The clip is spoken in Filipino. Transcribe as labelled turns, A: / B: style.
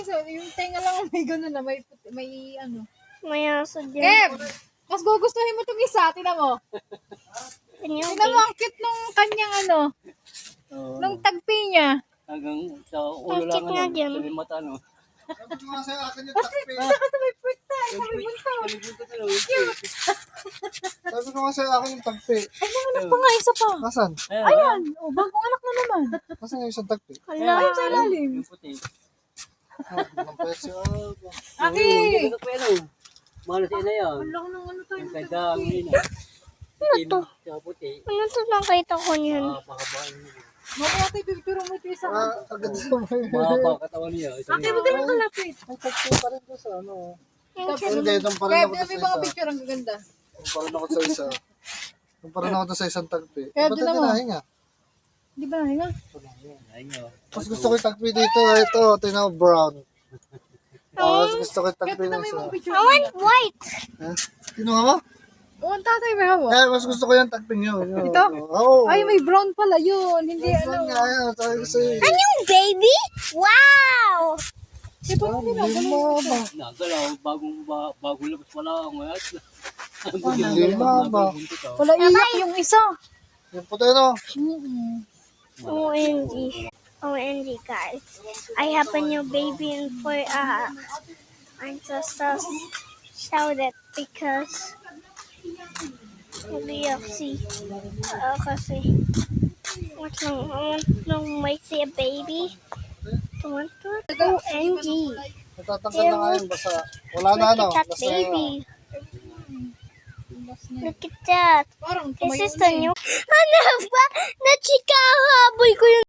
A: yung tenga lang may gano'n na, may ano.
B: May aso dyan.
A: Kev! Mas gugustuhin mo itong isa, tinan mo. Tinan mo, ang cute nung kanyang ano, nung tagpi niya.
C: Hanggang sa ulo lang
B: Bakit nga dyan?
C: sa may mata, no?
D: Sabi ko nga sa'yo, akin yung
A: Bakit
D: takpi.
A: saka sa may puwita, sa may buntaw.
D: Sabi ko nga sa'yo, akin yung takpi.
A: Ay, may anak pa nga, isa pa.
D: Nasaan?
A: Ayan, oh, bagong anak na naman.
D: Nasaan yung isang takpi?
B: Hala.
A: Ayun sa ilalim.
C: Yung puti.
D: Nampayat siya.
A: Aki!
C: Yung pelo. Malas ina yan.
A: Ang laki ng ano tayo.
C: Ang kandang ina. Itim, sa puti.
B: Ano to nakita ko niyan?
C: Pakabaan niya.
A: Mamaya tayo, pipiro mo ito isa.
D: Agad ito.
C: Mahaba katawan niya.
A: Aki, huwag ka lang kalapit.
D: May takpi pa rin ko sa ano.
B: Yung
D: Hindi, doon pa rin
A: Kaya
D: ako
A: may
D: sa
A: mga
D: isa.
A: picture ang gaganda.
D: Doon pa rin ako sa isa. Doon pa rin ako sa isang takpi.
A: Kaya
D: Ba't
A: doon
D: hindi
A: ako.
D: nahinga?
A: Di ba nahinga?
C: Ayun niya.
D: Mas gusto ko yung takpi dito. Ito, tinaw brown. Mas gusto ko yung
A: Kaya
D: takpi
A: tignan
D: na
A: mo yung
D: isa.
A: mga picture.
B: I want white.
D: Ha? Kinuha mo?
A: Oo, ang tatay may hawak.
D: Eh, mas gusto ko yung takping yun.
A: Ito?
D: Oo.
A: Ay, may brown pala yun. Hindi ano.
D: Nga, yan. Sabi ko sa'yo.
B: Ano yung baby? Wow!
A: Ito mo nila.
D: Lima ba?
C: Nagalaw, bagong labas pala ang mayat.
D: Lima ba?
A: Wala iyak yung isa.
D: Yung puti no?
B: OMG. OMG guys. I have a new baby and for I'm just so shouted because BFC kasi what's wrong? I want might see a baby. OMG.
D: Natatangkad na nga yun. Basta wala na ano.
B: Look at that
D: Basta
B: baby. Look at that.
A: Parang
B: This
A: tumayo
B: is the
A: na eh.
B: new. Ano ba? Nachikahaboy ko yung